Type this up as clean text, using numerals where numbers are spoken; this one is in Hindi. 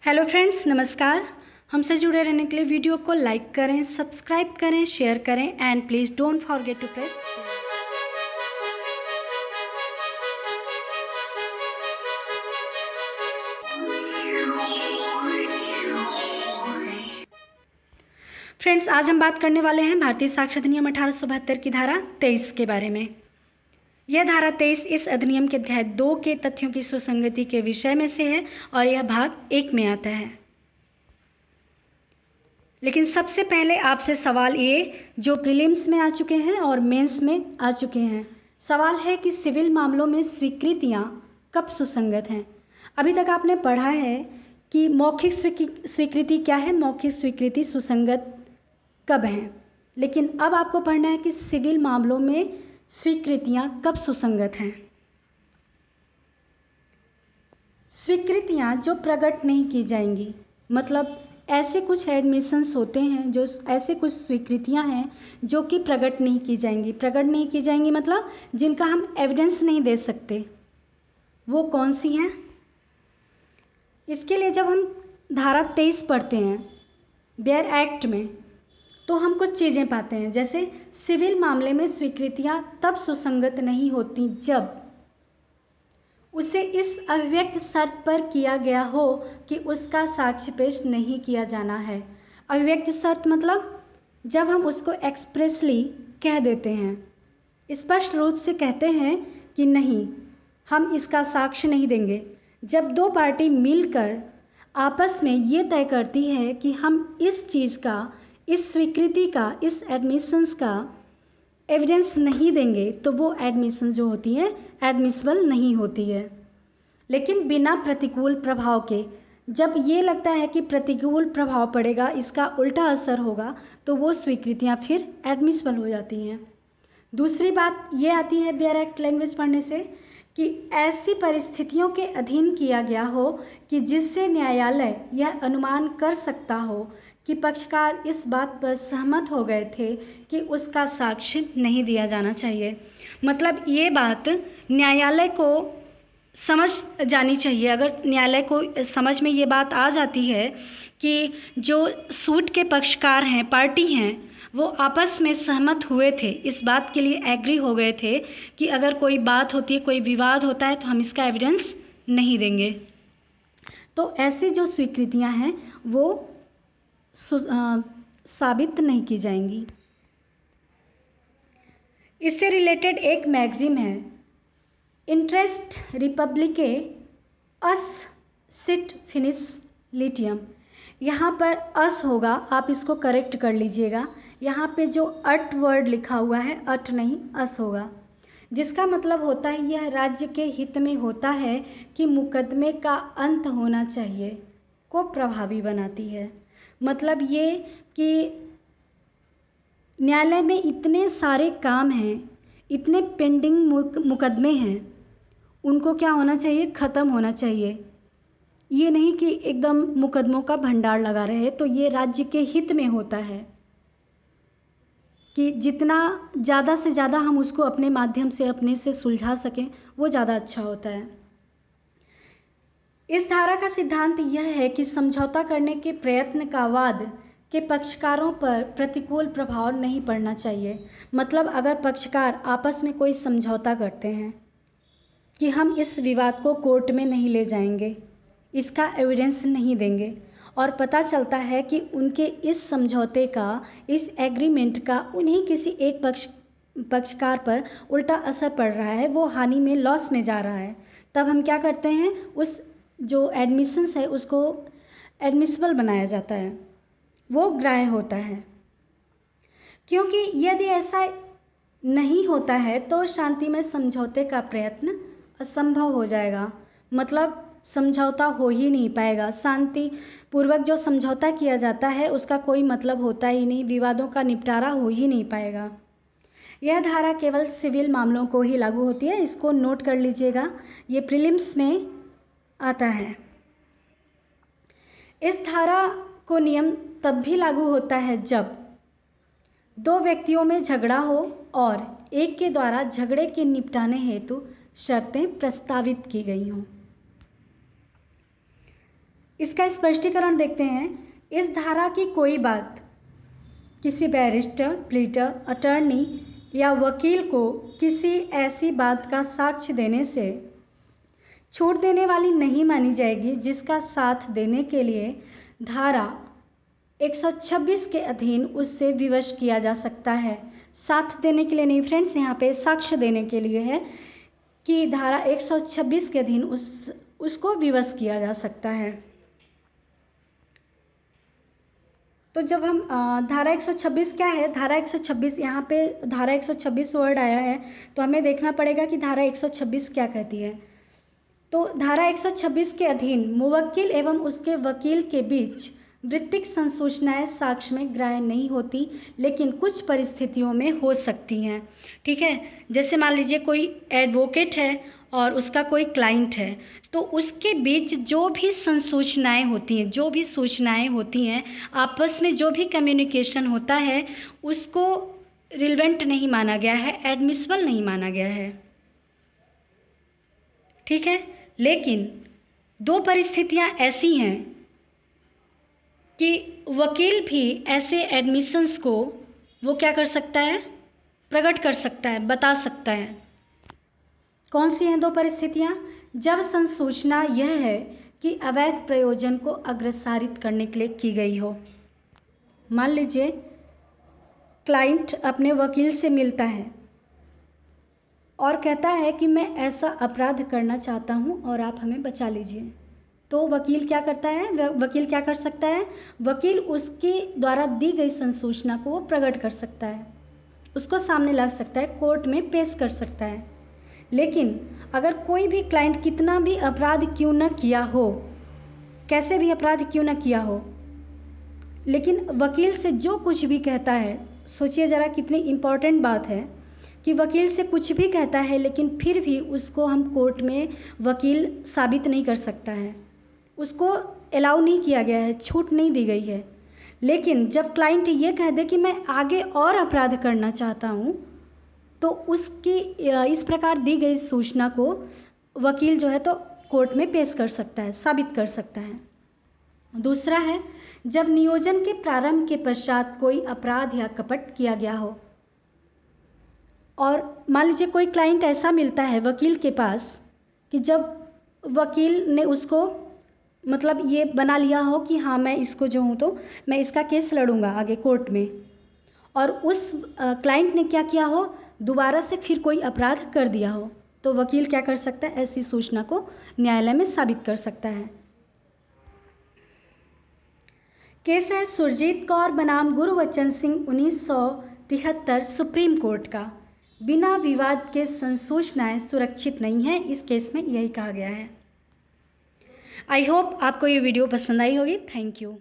हेलो फ्रेंड्स, नमस्कार। हमसे जुड़े रहने के लिए वीडियो को लाइक करें, सब्सक्राइब करें, शेयर करें and please don't forget to press. Friends, आज हम बात करने वाले हैं भारतीय साक्ष्य अधिनियम 1872 की धारा 23 के बारे में। यह धारा 23 इस अधिनियम के अध्याय 2 के तथ्यों की सुसंगति के विषय में से है और यह भाग 1 में आता है। लेकिन सबसे पहले आपसे सवाल ये जो प्रीलिम्स में आ चुके हैं और मेंस में आ चुके हैं, सवाल है कि सिविल मामलों में स्वीकृतियां कब सुसंगत हैं। अभी तक आपने पढ़ा है कि मौखिक स्वीकृति क्या है, मौखिक स्वीकृति सुसंगत कब है, लेकिन अब आपको पढ़ना है कि सिविल मामलों में स्वीकृतियां कब सुसंगत हैं। स्वीकृतियां जो प्रकट नहीं की जाएंगी, मतलब ऐसे कुछ एडमिशंस होते हैं, जो ऐसे कुछ स्वीकृतियां हैं जो कि प्रकट नहीं की जाएंगी। प्रकट नहीं की जाएंगी मतलब जिनका हम एविडेंस नहीं दे सकते, वो कौन सी हैं। इसके लिए जब हम धारा 23 पढ़ते हैं बेयर एक्ट में, तो हम कुछ चीज़ें पाते हैं। जैसे सिविल मामले में स्वीकृतियां तब सुसंगत नहीं होती जब उसे इस अभिव्यक्त शर्त पर किया गया हो कि उसका साक्ष्य पेश नहीं किया जाना है। अभिव्यक्त शर्त मतलब जब हम उसको एक्सप्रेसली कह देते हैं, स्पष्ट रूप से कहते हैं कि नहीं, हम इसका साक्ष्य नहीं देंगे। जब दो पार्टी मिलकर आपस में ये तय करती है कि हम इस चीज़ का, इस स्वीकृति का, इस एडमिशंस का एविडेंस नहीं देंगे, तो वो एडमिशन जो होती है एडमिसिबल नहीं होती है। लेकिन बिना प्रतिकूल प्रभाव के, जब ये लगता है कि प्रतिकूल प्रभाव पड़ेगा, इसका उल्टा असर होगा, तो वो स्वीकृतियां फिर एडमिसिबल हो जाती हैं। दूसरी बात ये आती है बेयर एक्ट लैंग्वेज पढ़ने से कि ऐसी परिस्थितियों के अधीन किया गया हो कि जिससे न्यायालय यह अनुमान कर सकता हो कि पक्षकार इस बात पर सहमत हो गए थे कि उसका साक्ष्य नहीं दिया जाना चाहिए। मतलब ये बात न्यायालय को समझ जानी चाहिए। अगर न्यायालय को समझ में ये बात आ जाती है कि जो सूट के पक्षकार हैं, पार्टी हैं, वो आपस में सहमत हुए थे, इस बात के लिए एग्री हो गए थे कि अगर कोई बात होती है, कोई विवाद होता है, तो हम इसका एविडेंस नहीं देंगे, तो ऐसी जो स्वीकृतियां हैं वो साबित नहीं की जाएंगी। इससे रिलेटेड एक मैगजीन है, इंटरेस्ट रिपब्लिके अस सिट फिनिश लिटियम। यहाँ पर अस होगा, आप इसको करेक्ट कर लीजिएगा। यहाँ पे जो अट वर्ड लिखा हुआ है, अट नहीं अस होगा, जिसका मतलब होता है यह राज्य के हित में होता है कि मुकदमे का अंत होना चाहिए, को प्रभावी बनाती है। मतलब ये कि न्यायालय में इतने सारे काम हैं, इतने पेंडिंग मुकदमे हैं, उनको क्या होना चाहिए, ख़त्म होना चाहिए। ये नहीं कि एकदम मुकदमों का भंडार लगा रहे। तो ये राज्य के हित में होता है कि जितना ज़्यादा से ज़्यादा हम उसको अपने माध्यम से अपने से सुलझा सकें, वो ज़्यादा अच्छा होता है। इस धारा का सिद्धांत यह है कि समझौता करने के प्रयत्न का वाद के पक्षकारों पर प्रतिकूल प्रभाव नहीं पड़ना चाहिए। मतलब अगर पक्षकार आपस में कोई समझौता करते हैं कि हम इस विवाद को कोर्ट में नहीं ले जाएंगे, इसका एविडेंस नहीं देंगे, और पता चलता है कि उनके इस समझौते का, इस एग्रीमेंट का उन्हीं किसी एक पक्षकार पर उल्टा असर पड़ रहा है, वो हानि में, लॉस में जा रहा है, तब हम क्या करते हैं, उस जो एडमिशंस है उसको एडमिसिबल बनाया जाता है, वो ग्राह्य होता है। क्योंकि यदि ऐसा नहीं होता है तो शांति में समझौते का प्रयत्न असंभव हो जाएगा। मतलब समझौता हो ही नहीं पाएगा। शांति पूर्वक जो समझौता किया जाता है उसका कोई मतलब होता ही नहीं, विवादों का निपटारा हो ही नहीं पाएगा। यह धारा केवल सिविल मामलों को ही लागू होती है, इसको नोट कर लीजिएगा, ये प्रीलिम्स में आता है। इस धारा को नियम तब भी लागू होता है जब दो व्यक्तियों में झगड़ा हो और एक के द्वारा झगड़े के निपटाने हेतु शर्तें प्रस्तावित की गई हों। इसका स्पष्टीकरण देखते हैं। इस धारा की कोई बात किसी बैरिस्टर, प्लीडर, अटर्नी या वकील को किसी ऐसी बात का साक्ष्य देने से छूट देने वाली नहीं मानी जाएगी जिसका साथ देने के लिए धारा 126 के अधीन उससे विवश किया जा सकता है। साथ देने के लिए नहीं फ्रेंड्स, यहाँ पे साक्ष्य देने के लिए है कि धारा 126 के अधीन उसको विवश किया जा सकता है। तो जब हम धारा 126 क्या है, धारा 126, यहाँ पे धारा 126 वर्ड आया है तो हमें देखना पड़ेगा कि धारा 126 क्या कहती है। तो धारा 126 के अधीन मुवक्किल एवं उसके वकील के बीच वृत्तिक संसूचनाएं साक्ष्य में ग्राह्य नहीं होती, लेकिन कुछ परिस्थितियों में हो सकती हैं। ठीक है, जैसे मान लीजिए कोई एडवोकेट है और उसका कोई क्लाइंट है, तो उसके बीच जो भी संसूचनाएं होती हैं, जो भी सूचनाएं होती हैं, आपस में जो भी कम्युनिकेशन होता है, उसको रिलेवेंट नहीं माना गया है, एडमिसिबल नहीं माना गया है। ठीक है, लेकिन दो परिस्थितियां ऐसी हैं कि वकील भी ऐसे एडमिशंस को वो क्या कर सकता है, प्रकट कर सकता है, बता सकता है। कौन सी हैं दो परिस्थितियां? जब संसूचना यह है कि अवैध प्रयोजन को अग्रसारित करने के लिए की गई हो। मान लीजिए क्लाइंट अपने वकील से मिलता है और कहता है कि मैं ऐसा अपराध करना चाहता हूं और आप हमें बचा लीजिए। तो वकील क्या करता है, वकील क्या कर सकता है, वकील उसके द्वारा दी गई संसूचना को वो प्रकट कर सकता है, उसको सामने ला सकता है, कोर्ट में पेश कर सकता है। लेकिन अगर कोई भी क्लाइंट कितना भी अपराध क्यों न किया हो, कैसे भी अपराध क्यों न किया हो, लेकिन वकील से जो कुछ भी कहता है, सोचिए ज़रा कितनी इम्पोर्टेंट बात है कि वकील से कुछ भी कहता है लेकिन फिर भी उसको हम कोर्ट में वकील साबित नहीं कर सकता है, उसको अलाउ नहीं किया गया है, छूट नहीं दी गई है। लेकिन जब क्लाइंट ये कह दे कि मैं आगे और अपराध करना चाहता हूँ, तो उसकी इस प्रकार दी गई सूचना को वकील जो है तो कोर्ट में पेश कर सकता है, साबित कर सकता है। दूसरा है जब नियोजन के प्रारंभ के पश्चात कोई अपराध या कपट किया गया हो, और मान लीजिए कोई क्लाइंट ऐसा मिलता है वकील के पास कि जब वकील ने उसको मतलब ये बना लिया हो कि हाँ मैं इसको जो हूँ तो मैं इसका केस लड़ूंगा आगे कोर्ट में, और उस क्लाइंट ने क्या किया हो, दोबारा से फिर कोई अपराध कर दिया हो, तो वकील क्या कर सकता है, ऐसी सूचना को न्यायालय में साबित कर सकता है। केस है सुरजीत कौर बनाम गुरबचन सिंह 1973 सुप्रीम कोर्ट का। बिना विवाद के संसूचनाएं सुरक्षित नहीं है, इस केस में यही कहा गया है। आई होप आपको ये वीडियो पसंद आई होगी। Thank you.